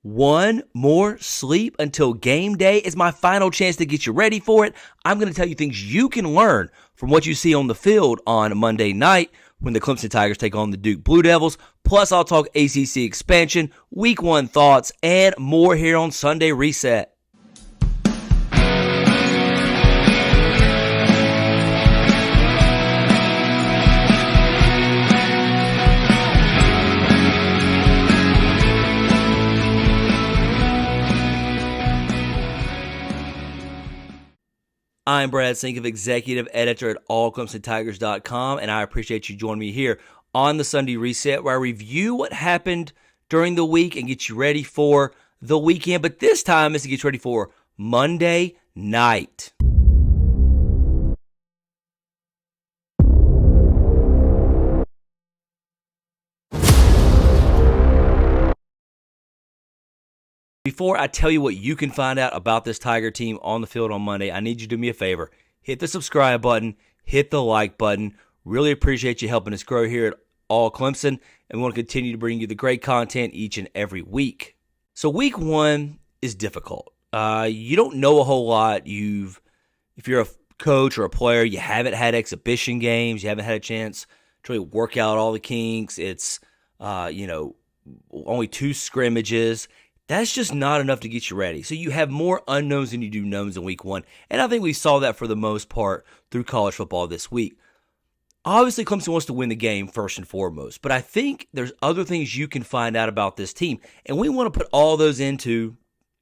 One more sleep until game day is my final chance to get you ready for it. I'm going to tell you things you can learn from what you see on the field on Monday night when the Clemson Tigers take on the Duke Blue Devils. Plus, I'll talk ACC expansion, Week 1 thoughts, and more here on Sunday Reset. I'm Brad Senkiw, Executive Editor at allclemsontigers.com, and I appreciate you joining me here on the Sunday Reset, where I review what happened during the week and get you ready for the weekend. But this time is to get you ready for Monday night. Before I tell you what you can find out about this Tiger team on the field on Monday, I need you to do me a favor. Hit the subscribe button, hit the like button. Really appreciate you helping us grow here at All Clemson, and we want to continue to bring you the great content each and every week. So Week 1 is difficult. You don't know a whole lot. If you're a coach or a player, you haven't had exhibition games. You haven't had a chance to really work out all the kinks. It's only 2 scrimmages. That's just not enough to get you ready. So you have more unknowns than you do knowns in Week 1. And I think we saw that for the most part through college football this week. Obviously, Clemson wants to win the game first and foremost. But I think there's other things you can find out about this team. And we want to put all those into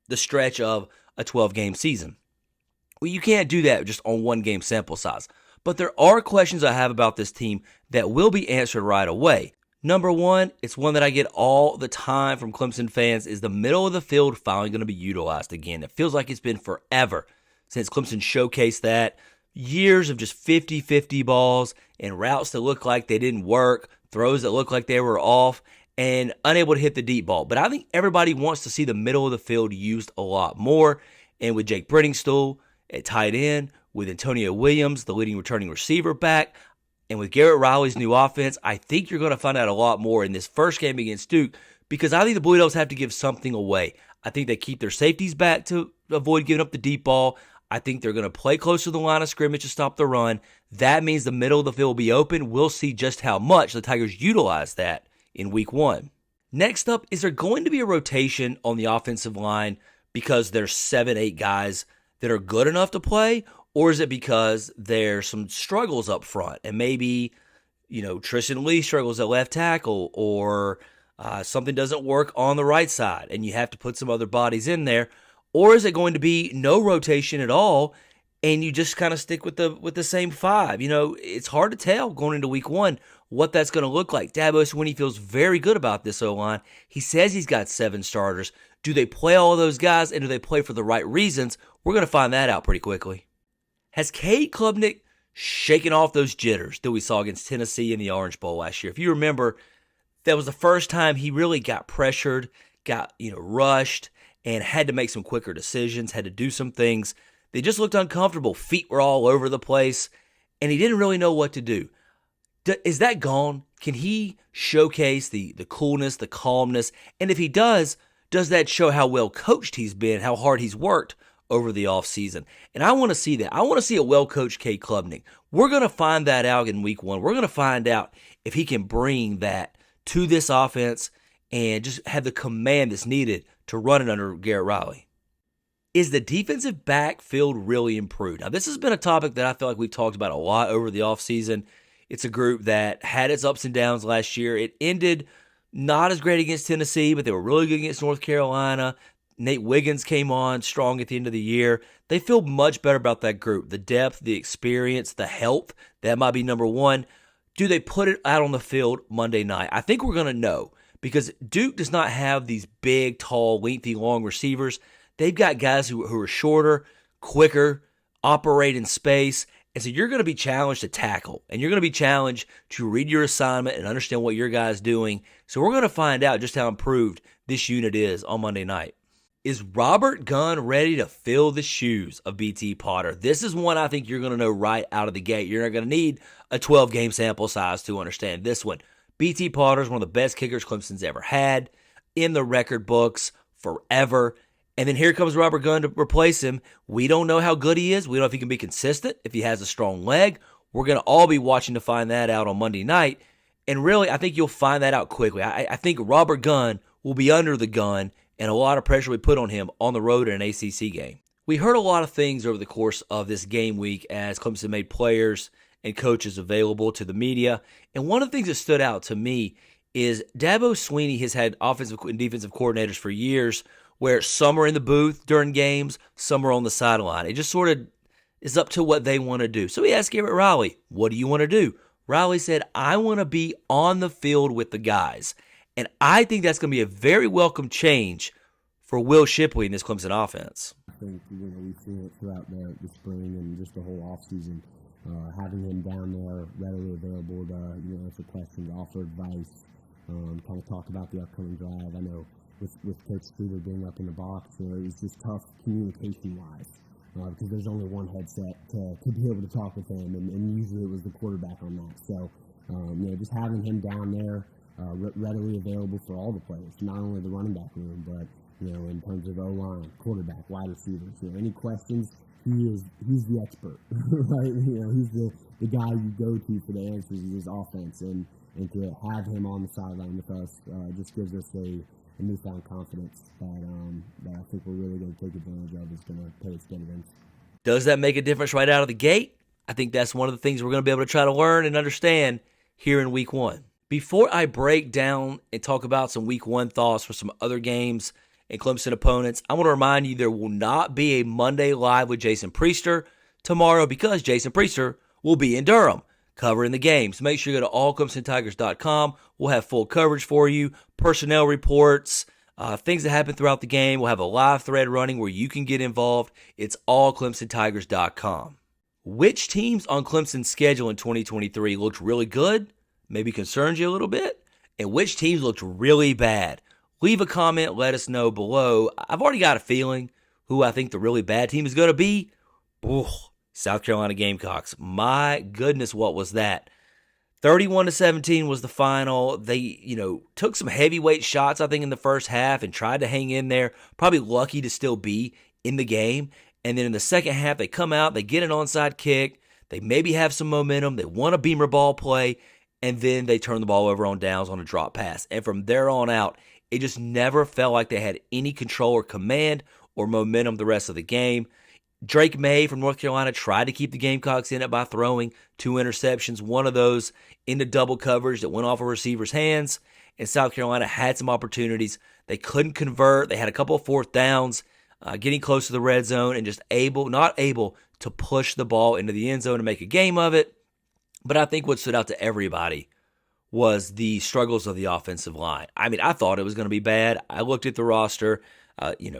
the stretch of a 12-game season. Well, you can't do that just on one game sample size. But there are questions I have about this team that will be answered right away. Number one, it's one that I get all the time from Clemson fans, is the middle of the field finally going to be utilized again. It feels like it's been forever since Clemson showcased that. Years of just 50-50 balls and routes that look like they didn't work, throws that look like they were off, and unable to hit the deep ball. But I think everybody wants to see the middle of the field used a lot more. And with Jake Brenningstool at tight end, with Antonio Williams, the leading returning receiver, back, and with Garrett Riley's new offense, I think you're going to find out a lot more in this first game against Duke, because I think the Blue Devils have to give something away. I think they keep their safeties back to avoid giving up the deep ball. I think they're going to play close to the line of scrimmage to stop the run. That means the middle of the field will be open. We'll see just how much the Tigers utilize that in Week 1. Next up, is there going to be a rotation on the offensive line because there's 7-8 guys that are good enough to play? Or is it because there's some struggles up front and maybe, Tristan Lee struggles at left tackle, or something doesn't work on the right side and you have to put some other bodies in there? Or is it going to be no rotation at all and you just kind of stick with the same 5? It's hard to tell going into Week 1 what that's going to look like. Dabo Swinney feels very good about this O-line. He says he's got 7 starters. Do they play all of those guys, and do they play for the right reasons? We're going to find that out pretty quickly. Has Cade Klubnik shaken off those jitters that we saw against Tennessee in the Orange Bowl last year? If you remember, that was the first time he really got pressured, got rushed, and had to make some quicker decisions, had to do some things. They just looked uncomfortable. Feet were all over the place, and he didn't really know what to do. Is that gone? Can he showcase the coolness, the calmness? And if he does that show how well coached he's been, how hard he's worked over the offseason? And I want to see that. I want to see a well-coached Cade Klubnik. We're going to find that out in Week 1. We're going to find out if he can bring that to this offense and just have the command that's needed to run it under Garrett Riley. Is the defensive backfield really improved? Now, this has been a topic that I feel like we've talked about a lot over the offseason. It's a group that had its ups and downs last year. It ended not as great against Tennessee, but they were really good against North Carolina. Nate Wiggins came on strong at the end of the year. They feel much better about that group. The depth, the experience, the health, that might be number one. Do they put it out on the field Monday night? I think we're going to know, because Duke does not have these big, tall, lengthy, long receivers. They've got guys who are shorter, quicker, operate in space. And so you're going to be challenged to tackle, and you're going to be challenged to read your assignment and understand what your guy's doing. So we're going to find out just how improved this unit is on Monday night. Is Robert Gunn ready to fill the shoes of BT Potter? This is one I think you're going to know right out of the gate. You're not going to need a 12-game sample size to understand this one. BT Potter is one of the best kickers Clemson's ever had in the record books. forever. And then here comes Robert Gunn to replace him. We don't know how good he is. We don't know if he can be consistent, if he has a strong leg. We're going to all be watching to find that out on Monday night. And really, I think you'll find that out quickly. I think Robert Gunn will be under the gun, and a lot of pressure will be put on him on the road in an ACC game. We heard a lot of things over the course of this game week as Clemson made players and coaches available to the media. And one of the things that stood out to me is Dabo Swinney has had offensive and defensive coordinators for years where some are in the booth during games, some are on the sideline. It just sort of is up to what they want to do. So he asked Garrett Riley, what do you want to do? Riley said, I want to be on the field with the guys. And I think that's going to be a very welcome change for Will Shipley in this Clemson offense. I think we've seen it throughout the spring and just the whole offseason. Having him down there readily available to answer questions, offer advice, kind of talk about the upcoming drive. I know with Coach Streeter being up in the box, it was just tough communication-wise because there's only one headset to be able to talk with him, and usually it was the quarterback on that. So, just having him down there readily available for all the players, not only the running back room, but in terms of O-line, quarterback, wide receivers. Any questions, he's the expert, right? He's the guy you go to for the answers in his offense, and to have him on the sideline with us just gives us a newfound confidence that I think we're really going to take advantage of. Is going to pay its dividends. Does that make a difference right out of the gate? I think that's one of the things we're going to be able to try to learn and understand here in Week 1. Before I break down and talk about some Week 1 thoughts for some other games and Clemson opponents, I want to remind you there will not be a Monday Live with Jason Priester tomorrow because Jason Priester will be in Durham covering the game. So make sure you go to allclemsontigers.com. We'll have full coverage for you, personnel reports, things that happen throughout the game. We'll have a live thread running where you can get involved. It's allclemsontigers.com. Which teams on Clemson's schedule in 2023 looked really good, maybe concerns you a little bit, and which teams looked really bad? Leave a comment, let us know below. I've already got a feeling who I think the really bad team is going to be. Ooh, South Carolina Gamecocks. My goodness, what was that? 31-17 was the final. They, took some heavyweight shots, I think, in the first half and tried to hang in there. Probably lucky to still be in the game. And then in the second half, they come out, they get an onside kick. They maybe have some momentum. They want a beamer ball play. And then they turn the ball over on downs on a drop pass. And from there on out, it just never felt like they had any control or command or momentum the rest of the game. Drake May from North Carolina tried to keep the Gamecocks in it by throwing 2 interceptions, one of those into double coverage that went off a receiver's hands. And South Carolina had some opportunities. They couldn't convert. They had a couple of fourth downs, getting close to the red zone and just not able to push the ball into the end zone to make a game of it. But I think what stood out to everybody was the struggles of the offensive line. I mean, I thought it was going to be bad. I looked at the roster,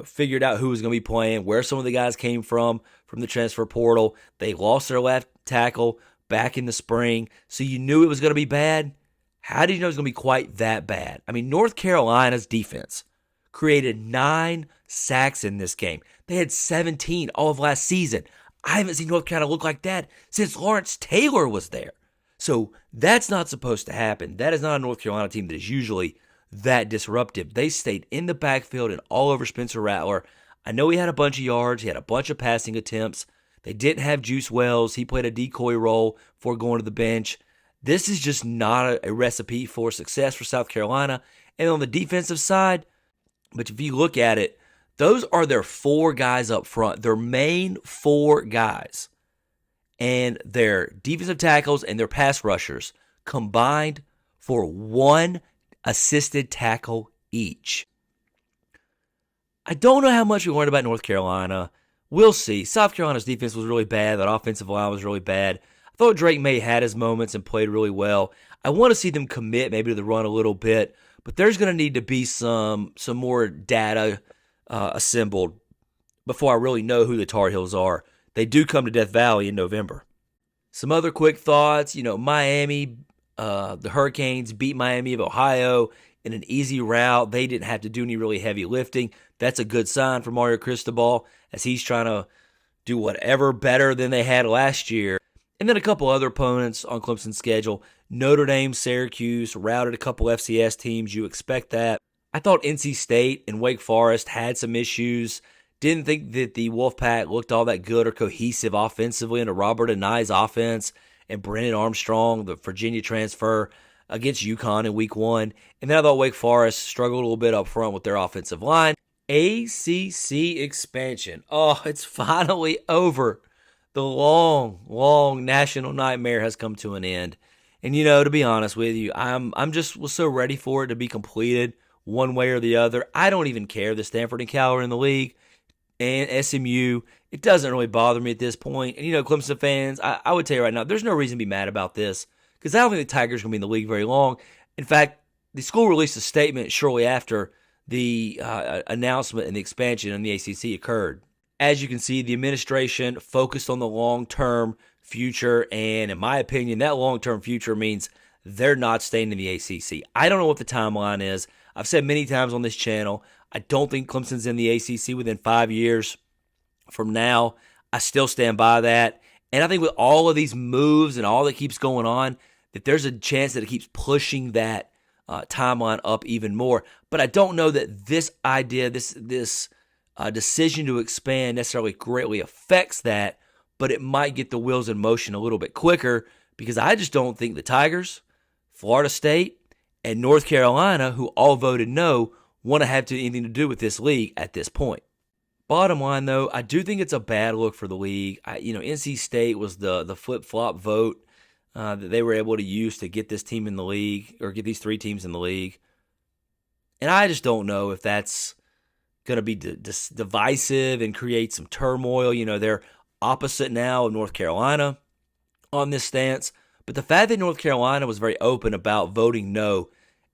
figured out who was going to be playing, where some of the guys came from the transfer portal. They lost their left tackle back in the spring, so you knew it was going to be bad. How did you know it was going to be quite that bad? I mean, North Carolina's defense created 9 sacks in this game. They had 17 all of last season. I haven't seen North Carolina look like that since Lawrence Taylor was there. So that's not supposed to happen. That is not a North Carolina team that is usually that disruptive. They stayed in the backfield and all over Spencer Rattler. I know he had a bunch of yards. He had a bunch of passing attempts. They didn't have Juice Wells. He played a decoy role before going to the bench. This is just not a recipe for success for South Carolina. And on the defensive side, but if you look at it, those are their 4 guys up front, their main 4 guys. And their defensive tackles and their pass rushers combined for 1 assisted tackle each. I don't know how much we learned about North Carolina. We'll see. South Carolina's defense was really bad. That offensive line was really bad. I thought Drake May had his moments and played really well. I want to see them commit maybe to the run a little bit, but there's going to need to be some more data assembled before I really know who the Tar Heels are. They do come to Death Valley in November. Some other quick thoughts. Miami, the Hurricanes beat Miami of Ohio in an easy route. They didn't have to do any really heavy lifting. That's a good sign for Mario Cristobal as he's trying to do whatever better than they had last year. And then a couple other opponents on Clemson's schedule. Notre Dame, Syracuse, routed a couple FCS teams. You expect that. I thought NC State and Wake Forest had some issues. Didn't think that the Wolfpack looked all that good or cohesive offensively under Robert Anai's offense and Brennan Armstrong, the Virginia transfer, against UConn in week 1. And then I thought Wake Forest struggled a little bit up front with their offensive line. ACC expansion. Oh, it's finally over. The long, long national nightmare has come to an end. And, to be honest with you, I'm just was so ready for it to be completed one way or the other. I don't even care that Stanford and Cal are in the league and SMU. It doesn't really bother me at this point. And, Clemson fans, I would tell you right now, there's no reason to be mad about this because I don't think the Tigers are going to be in the league very long. In fact, the school released a statement shortly after the announcement and the expansion in the ACC occurred. As you can see, the administration focused on the long-term future, and in my opinion, that long-term future means they're not staying in the ACC. I don't know what the timeline is. I've said many times on this channel, I don't think Clemson's in the ACC within 5 years from now. I still stand by that. And I think with all of these moves and all that keeps going on, that there's a chance that it keeps pushing that timeline up even more. But I don't know that this idea, this decision to expand necessarily greatly affects that, but it might get the wheels in motion a little bit quicker because I just don't think the Tigers, Florida State, and North Carolina, who all voted no, want to have anything to do with this league at this point. Bottom line, though, I do think it's a bad look for the league. NC State was the flip-flop vote that they were able to use to get this team in the league, or get these 3 teams in the league. And I just don't know if that's going to be divisive and create some turmoil. They're opposite now of North Carolina on this stance. But the fact that North Carolina was very open about voting no,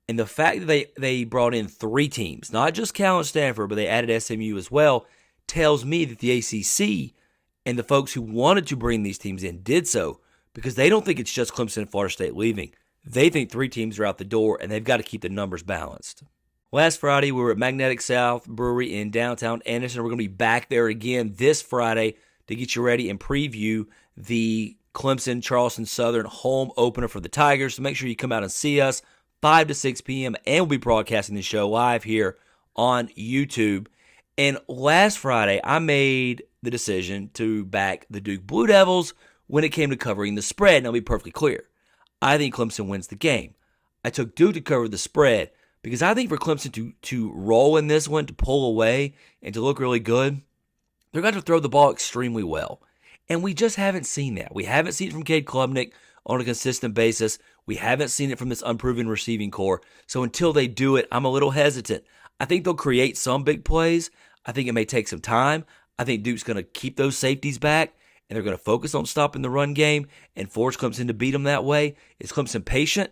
and the fact that they brought in 3 teams, not just Cal and Stanford, but they added SMU as well, tells me that the ACC and the folks who wanted to bring these teams in did so because they don't think it's just Clemson and Florida State leaving. They think 3 teams are out the door, and they've got to keep the numbers balanced. Last Friday, we were at Magnetic South Brewery in downtown Anderson. We're going to be back there again this Friday to get you ready and preview the Clemson Charleston Southern home opener for the Tigers. So make sure you come out and see us 5 to 6 p.m. and we'll be broadcasting the show live here on YouTube. And last Friday, I made the decision to back the Duke Blue Devils when it came to covering the spread. And I'll be perfectly clear. I think Clemson wins the game. I took Duke to cover the spread because I think for Clemson to roll in this one, to pull away, and to look really good, they're going to throw the ball extremely well. And we just haven't seen that. We haven't seen it from Cade Klubnik on a consistent basis. We haven't seen it from this unproven receiving core. So until they do it, I'm a little hesitant. I think they'll create some big plays. I think it may take some time. I think Duke's going to keep those safeties back, and they're going to focus on stopping the run game and force Clemson to beat them that way. Is Clemson patient?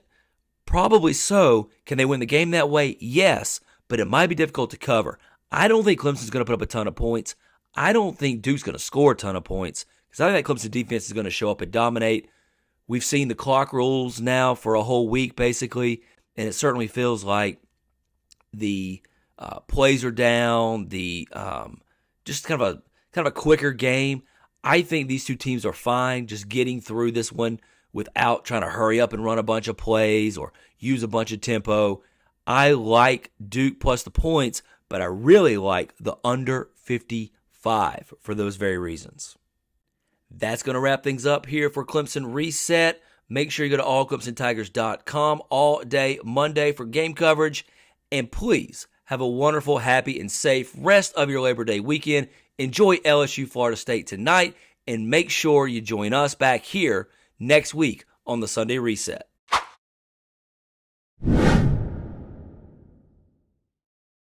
Probably so. Can they win the game that way? Yes, but it might be difficult to cover. I don't think Clemson's going to put up a ton of points. I don't think Duke's going to score a ton of points because I think that Clemson defense is going to show up and dominate. We've seen the clock rules now for a whole week, basically, and it certainly feels like the plays are down. The just kind of a quicker game. I think these 2 teams are fine just getting through this one without trying to hurry up and run a bunch of plays or use a bunch of tempo. I like Duke plus the points, but I really like the under 55 for those very reasons. That's going to wrap things up here for Clemson Reset. Make sure you go to allclemsontigers.com all day Monday for game coverage. And please have a wonderful, happy, and safe rest of your Labor Day weekend. Enjoy LSU Florida State tonight, and make sure you join us back here next week on the Sunday Reset.